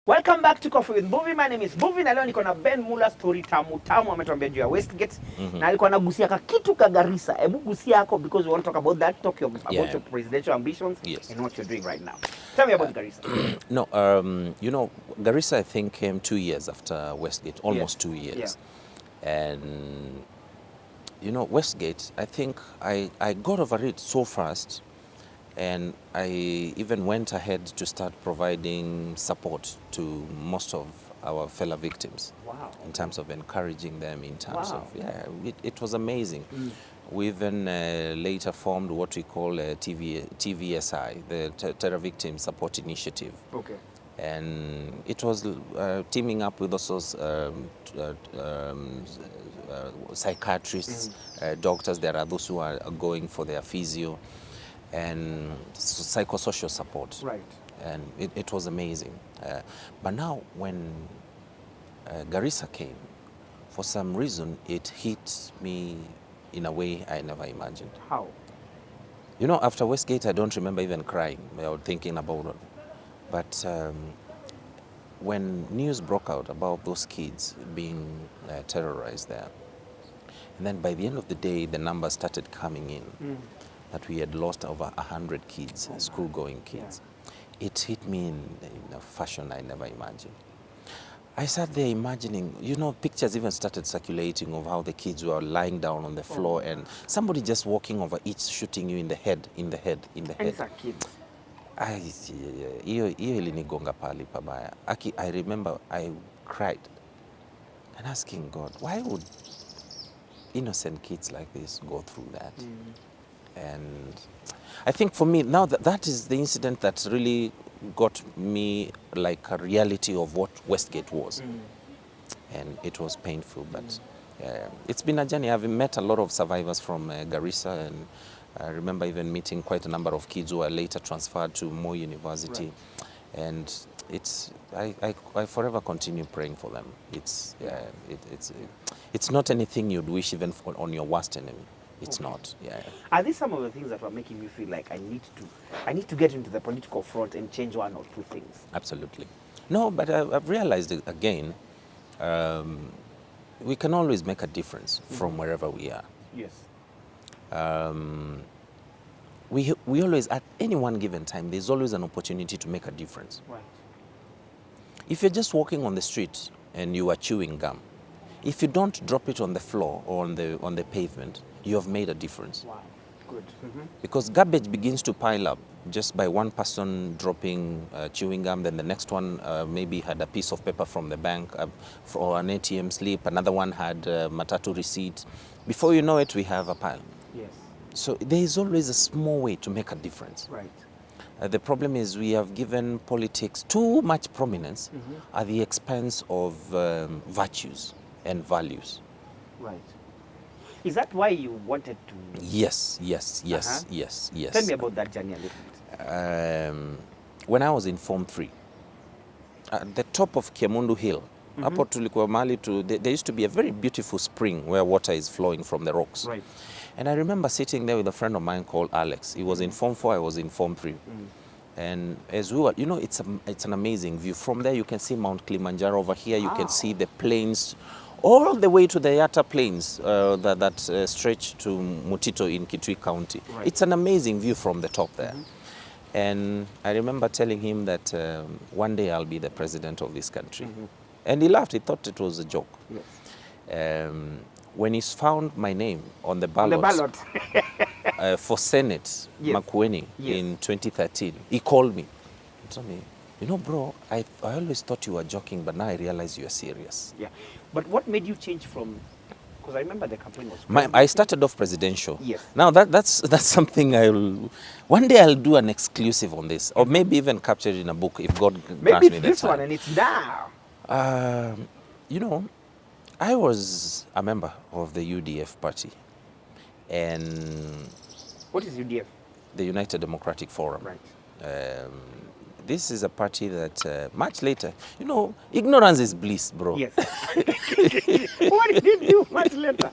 Welcome back to Coffee with Mbuvi. My name is Mbuvi na leo niko na Ben Mula, story tamu tamu ametuambia juu ya Westgate. Na alikuwa anagusia kitu ka Garissa. Hebu gusia yako because we want to talk about that, about your presidential ambitions and what you're doing right now. Tell me about Garissa. No, you know, Garissa I think came 2 years after Westgate, almost 2 years. And you know, Westgate, I think I got over it so fast. And I even went ahead to start providing support to most of our fellow victims. Wow. In terms of encouraging them, in terms of, it was amazing. We even later formed what we call TVSI, the Terror Victim Support Initiative. Okay. And it was teaming up with also psychiatrists, doctors. There are those who are going for their physio and psychosocial support. Right. And it was amazing. But now when Garissa came, for some reason it hit me in a way I never imagined. How? You know, after Westgate I don't remember even crying or thinking about it. But when news broke out about those kids being terrorized there, and then by the end of the day the numbers started coming in, that we had lost over 100 kids, school-going kids. It hit me in a fashion I never imagined. I sat there imagining, you know, pictures even started circulating of how the kids were lying down on the floor and somebody just walking over each shooting you in the head, in the head. And it's a kid. Hiyo ilinigonga pali pabaya. I remember I cried and asking God, why would innocent kids like this go through that? And I think for me, now that is the incident that really got me like a reality of what Westgate was. And it was painful, but it's been a journey. I've met a lot of survivors from Garissa, and I remember even meeting quite a number of kids who were later transferred to Moi University. Right. And I forever continue praying for them. It's not anything you'd wish even on your worst enemy. It's not. Are these some of the things that were making you feel like I need to get into the political front and change one or two things? Absolutely. No, but I've realized it again, we can always make a difference from wherever we are. Yes. We always, at any one given time, there's always an opportunity to make a difference. Right. If you're just walking on the street and you are chewing gum, if you don't drop it on the floor or on the pavement, you have made a difference. Wow, good. Because garbage begins to pile up just by one person dropping chewing gum, then the next one maybe had a piece of paper from the bank or an ATM slip, another one had a matatu receipt. Before you know it, we have a pile. Yes. So there is always a small way to make a difference. Right. The problem is we have given politics too much prominence at the expense of virtues and values. Right. Is that why you wanted to? Yes. Tell me about that journey a little bit. When I was in Form 3, at the top of Kiamundu Hill, hapo tulikuwa mahali there used to be a very beautiful spring where water is flowing from the rocks. Right. And I remember sitting there with a friend of mine called Alex. He was in Form 4, I was in Form 3. And as we were, you know, it's an amazing view. From there you can see Mount Kilimanjaro. Over here you can see the plains all the way to the Yatta Plains that stretch to Mutito in Kitui County. Right. It's an amazing view from the top there. And I remember telling him that one day I'll be the president of this country. And he laughed, he thought it was a joke. Yes. When he found my name on the ballot, for Senate, Makueni, in 2013, he called me and told me, you know, bro, I always thought you were joking, but now I realize you are serious. Yeah. But what made you change from, because I remember the campaign was I started off presidential. Yes. Now that's something one day I'll do an exclusive on this, or maybe even capture it in a book if God grants me the time. Maybe this one and it's now. You know, I was a member of the UDF party. And what is UDF? The United Democratic Forum. Right. This is a party that much later, you know, ignorance is bliss, bro. Yes. What did you do much later?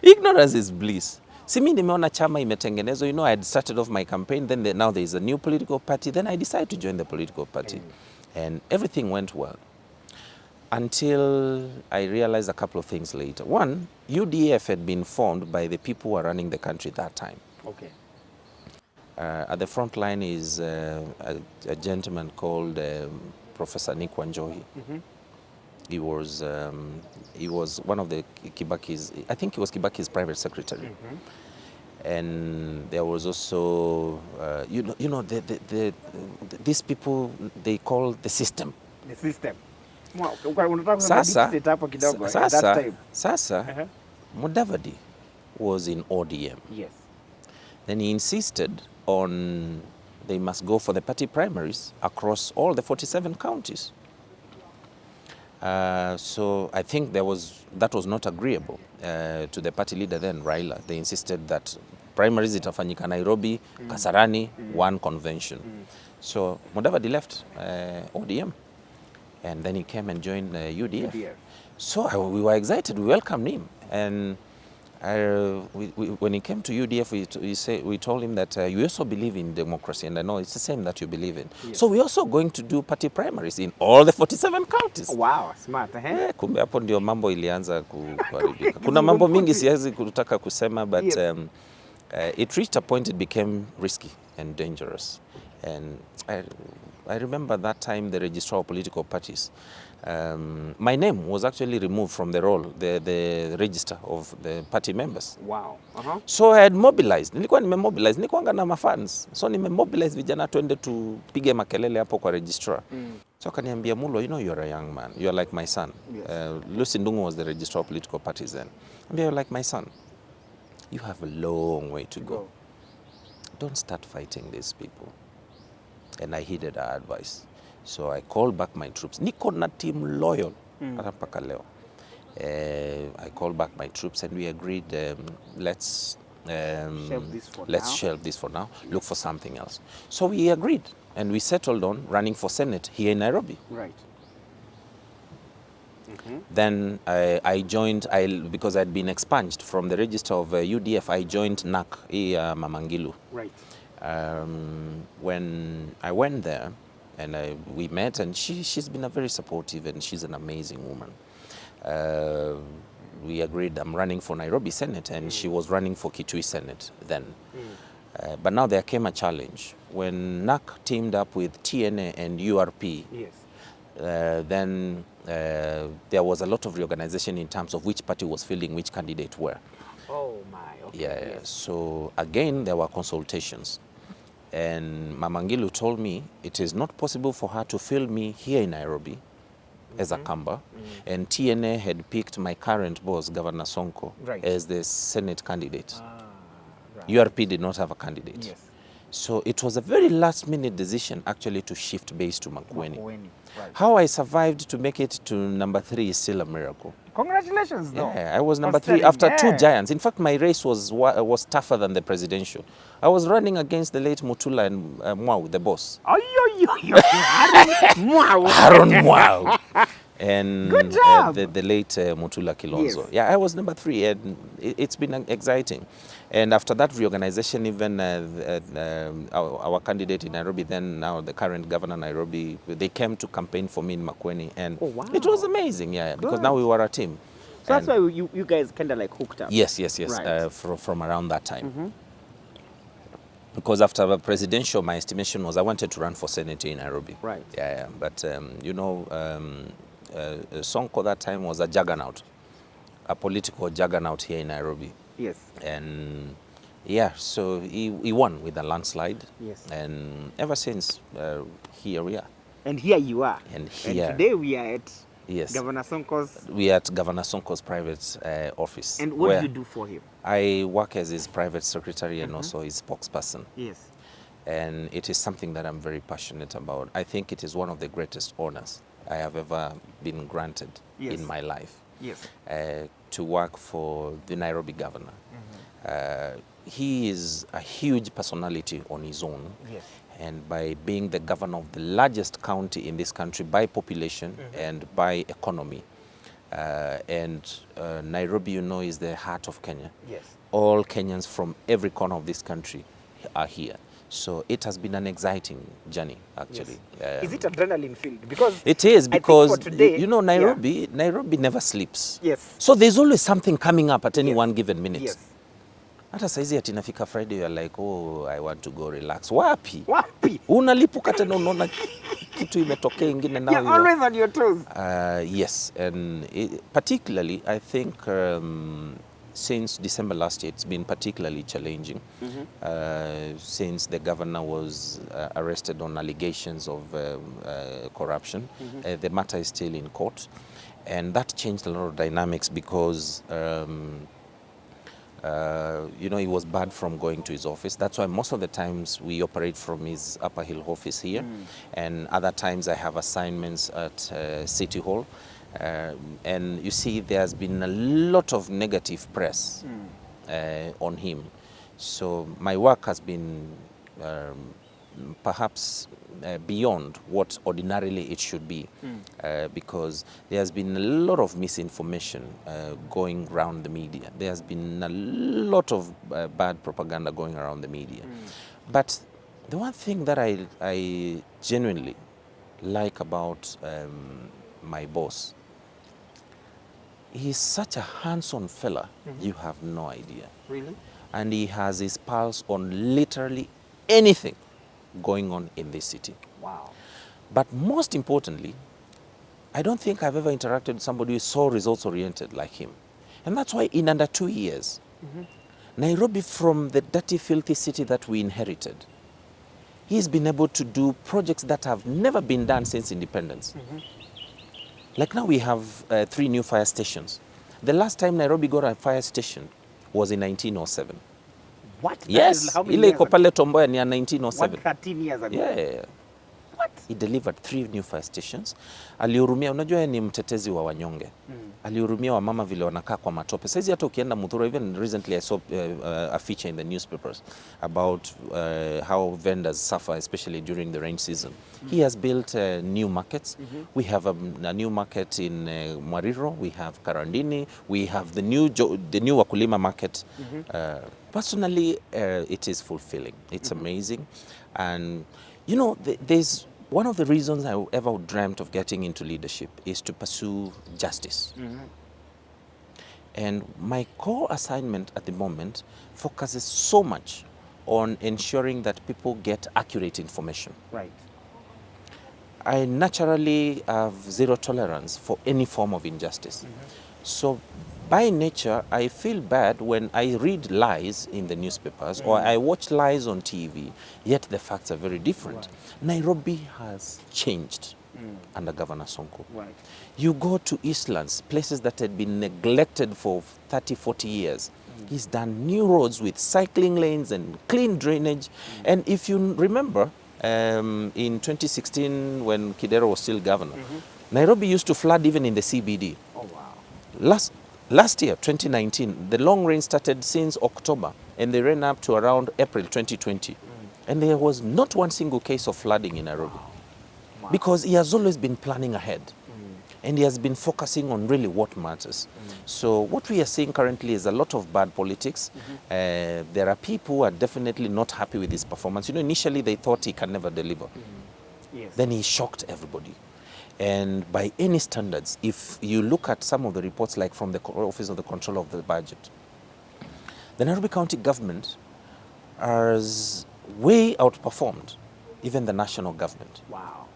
Ignorance is bliss. Si mimi nimeona chama imetengenezwa, you know, I had started off my campaign, then now there is a new political party, then I decided to join the political party. And everything went well. Until I realized a couple of things later. One, UDF had been formed by the people who were running the country that time. Okay. At the front line is a gentleman called Professor Nick Wanjohi. He was one of the Kibaki's, I think he was Kibaki's private secretary. And there was also, you know, these people, they call the system. The system. Sasa, Mudavadi was in ODM. Yes. Then he insisted on they must go for the party primaries across all the 47 counties. So I think that was not agreeable to the party leader then, Raila. They insisted that primaries itafanyika Nairobi, Kasarani, one convention. So Mudavadi left ODM, and then he came and joined UDF. So we were excited, we welcomed him. And when he came to UDF, we told him that you also believe in democracy, and I know it's the same that you believe in. Yes. So we're also going to do party primaries in all the 47 counties. Wow, smart. Kumbe hapo ndio mambo ilianza kuharibika. Kuna mambo mingi siwezi kutaka kusema, but it reached a point it became risky and dangerous. And I remember that time the registrar of political parties, my name was actually removed from the roll, the register of the party members. Wow. So I had mobilized. Nilikuwa nimemobilize, nilikuwa na mafans. So nimemobilize vijana twende tupige makelele hapo kwa registrar. So akaniambia, Mulwa, you know you're a young man. You're like my son. Yes. Lucy Ndungu was the registrar of political parties then. You're like my son. You have a long way to go. Don't start fighting these people. And I heeded her advice. So I called back my troops. Niko na team loyal mpaka leo. I called back my troops and we agreed, let's shelve this for now, look for something else. So we agreed and we settled on running for Senate here in Nairobi. Right. Then I joined, because I'd been expunged from the register of UDF, I joined NAC, Mamangilu. Right. When I went there, and we met, and she's been a very supportive, and she's an amazing woman. We agreed I'm running for Nairobi Senate, and she was running for Kitui Senate then. But now there came a challenge. When NAC teamed up with TNA and URP, then there was a lot of reorganization in terms of which party was fielding which candidate were. Oh my, okay. Yeah, so again, there were consultations. And Mamangilu told me it is not possible for her to field me here in Nairobi as a Kamba. And TNA had picked my current boss, Governor Sonko, as the Senate candidate. URP did not have a candidate. Yes. So it was a very last-minute decision actually to shift base to Makueni. Right. How I survived to make it to number 3 is still a miracle. Congratulations, though. Yeah, I was number 3 after 2 giants. In fact, my race was tougher than the presidential. I was running against the late Mutula and Mwau, the boss. Aaron Mwau. And good job. The late Mutula Kilonzo. Yes. Yeah, I was number 3, and it's been exciting. And after that reorganization, even our candidate in Nairobi, then now the current governor Nairobi, they came to campaign for me in Makueni, and it was amazing, because now we were a team. So that's why you guys kind of like hooked up. Yes, right. From around that time. Because after the presidential, my estimation was I wanted to run for Senate in Nairobi. Right. Yeah, but you know, Sonko that time was a juggernaut, a political juggernaut here in Nairobi. Yes. And yeah, so he won with a landslide. Yes. And ever since, here we are. And here you are. And here. And today we are at Yes. Governor Sonko's. We are at Governor Sonko's private office. And what do you do for him? I work as his private secretary and also his spokesperson. Yes. And it is something that I'm very passionate about. I think it is one of the greatest honors I have ever been granted in my life. Yes. To work for the Nairobi governor. He is a huge personality on his own. Yes. And by being the governor of the largest county in this country by population and by economy. And Nairobi, you know, is the heart of Kenya. Yes. all Kenyans from every corner of this country are here. So it has been an exciting journey, actually. Yes. Is it adrenaline filled? Because it is, because today, you know, Nairobi never sleeps. Yes. So there's always something coming up at any one given minute. Yes. Hata saizi ati nafika Friday, you're like, oh, I want to go relax. Wapi? Wapi? Unalipuka tena unaona kitu imetokea ingine now. You're always on your toes. Yes, and particularly, I think since December last year, it's been particularly challenging since the governor was arrested on allegations of corruption. The matter is still in court, and that changed a lot of dynamics because you know, he was barred from going to his office. That's why most of the times we operate from his Upper Hill office here, and other times I have assignments at City Hall. And you see, there's been a lot of negative press on him. So my work has been perhaps beyond what ordinarily it should be, because there's been a lot of misinformation going around the media. There's been a lot of bad propaganda going around the media. But the one thing that I genuinely like about my boss, he's such a hands-on fella, you have no idea. Really? And he has his pulse on literally anything going on in this city. Wow. But most importantly, I don't think I've ever interacted with somebody who is so results-oriented like him. And that's why in under 2 years, Nairobi, from the dirty, filthy city that we inherited, he's been able to do projects that have never been done since independence. Like now we have 3 new fire stations. The last time Nairobi got a fire station was in 1907. What? Yes, ile iko pale Tomboya ni ya 1907. What, 13 years ago? Yeah. What? He delivered 3 new fire stations. Alihurumia, unajua yeye ni mtetezi wa wanyonge. Alihurumia wamama vile wanakaa kwa matope. Saizi hata ukienda Muthura, even recently I saw a feature in the newspapers about how vendors suffer, especially during the rain season. He has built new markets. We have a new market in Mwariro. We have Karandini. We have the new Wakulima market. Personally, it is fulfilling. It's amazing. And, you know, there's one of the reasons I ever dreamt of getting into leadership is to pursue justice. And my core assignment at the moment focuses so much on ensuring that people get accurate information. Right. I naturally have zero tolerance for any form of injustice. So by nature, I feel bad when I read lies in the newspapers or I watch lies on TV, yet the facts are very different. Nairobi has changed under Governor Sonko. Right. You go to Eastlands, places that had been neglected for 30, 40 years. He's done new roads with cycling lanes and clean drainage. And if you remember, in 2016, when Kidero was still governor, Nairobi used to flood even in the CBD. Oh, wow. Last year, 2019, the long rain started since October, and they ran up to around April 2020. And there was not one single case of flooding in Nairobi. Wow. Because he has always been planning ahead. And he has been focusing on really what matters. So what we are seeing currently is a lot of bad politics. There are people who are definitely not happy with his performance. You know, initially they thought he can never deliver. Yes. Then he shocked everybody. And by any standards, if you look at some of the reports, like from the Office of the Control of the Budget, the Nairobi County government has way outperformed even the national government. Wow.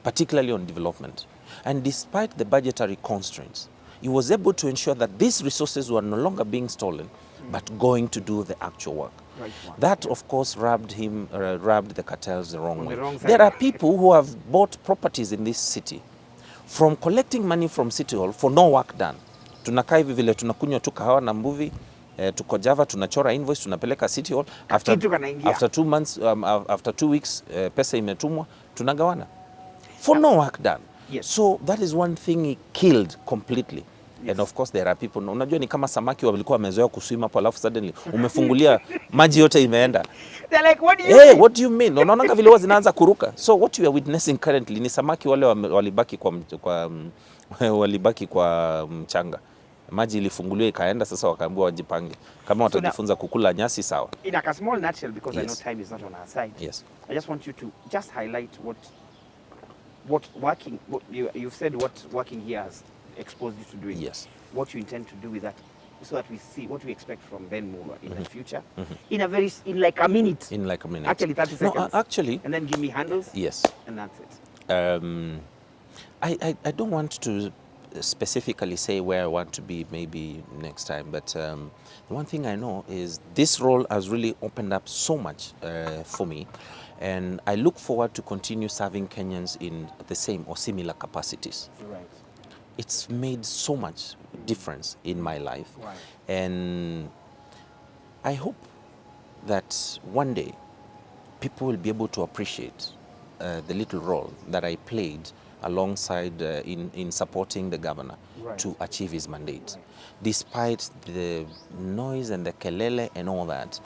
Particularly on development. And despite the budgetary constraints, he was able to ensure that these resources were no longer being stolen, but going to do the actual work. Right. That, of course, rubbed the cartels the wrong way. The wrong side. There are people who have bought properties in this city from collecting money from City Hall for no work done. Tunakaa hivi vile tunakunywa tu kahawa na Mbuvi, tuko Java, tunachora invoice, tunapeleka City Hall. After 2 months, after 2 weeks, pesa imetumwa, tunagawana. For no work done. Yes. So that is one thing he killed completely. Yes. And of course there are people, unajua ni kama samaki walikuwa wamezoea kuswim hapo, alafu suddenly umefungulia maji yote imeenda. They're like, what do you mean? mean? What do you mean? Unaona vile huwa zinaanza kuruka. So what you are witnessing currently ni samaki wale walibaki kwa mchanga. Maji ilifunguliwa ikaenda, sasa wakaambiwa wajipange. Kama watajifunza kukula nyasi sawa. In a small nutshell, because Yes. I know time is not on our side. Yes. I just want you to just highlight what working, you've said what working here has exposed you to doing. Yes. What you intend to do with that, so that we see what we expect from Ben MULWA in the future. In like a minute. In like a minute. Actually 30 seconds. No, actually. And then give me handles. Yes. And that's it. I don't want to specifically say where I want to be maybe next time, but the one thing I know is this role has really opened up so much for me, and I look forward to continue serving Kenyans in the same or similar capacities. Right. It's made so much difference in my life, Right. and I hope that one day people will be able to appreciate the little role that I played alongside in supporting the governor Right. to achieve his mandate. Right. Despite the noise and the kelele and all that,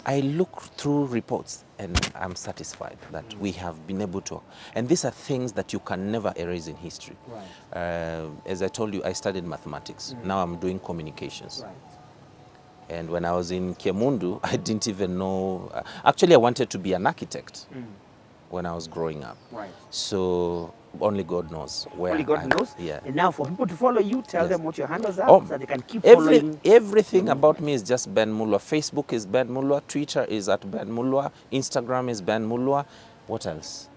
I look through reports and I'm satisfied that we have been able to. And these are things that you can never erase in history. Right. As I told you, I studied mathematics. Now I'm doing communications. Right. And when I was in Kiemundu, I didn't even know. Actually, I wanted to be an architect when I was growing up. Right. So only God knows where. Only God knows. Yeah. And now for people to follow you, tell Yes. them what your handles are, Oh, so that they can keep following. everything about me is just Ben MULWA. Facebook is Ben MULWA. Twitter is at Ben MULWA. Instagram is Ben MULWA. What else?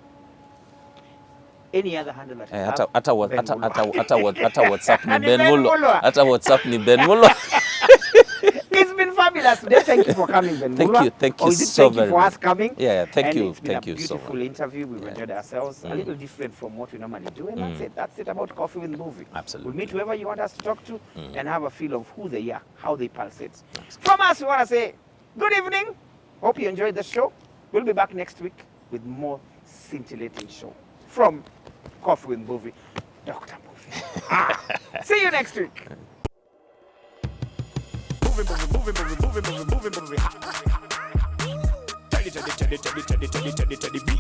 Any other handle that you have. Hata WhatsApp ni Ni Ben Ben MULWA. MULWA. Hata WhatsApp ni Ben MULWA. It's been fabulous today. Thank you for coming, Ben MULWA. Thank you Or is it so thank very you for much. us coming. Yeah, thank And you, it's been thank a you so beautiful much. interview. We've enjoyed ourselves. A little different from what we normally do, and that's it. That's it about Coffee with Mbuvi. Absolutely. We'll meet whoever you want us to talk to and have a feel of who they are, how they pulsate. From us, we want to say good evening. Hope you enjoyed the show. We'll be back next week with more scintillating show from Coffee with Mbuvi, Dr. Mbuvi. See you next week. Moving. Teddy.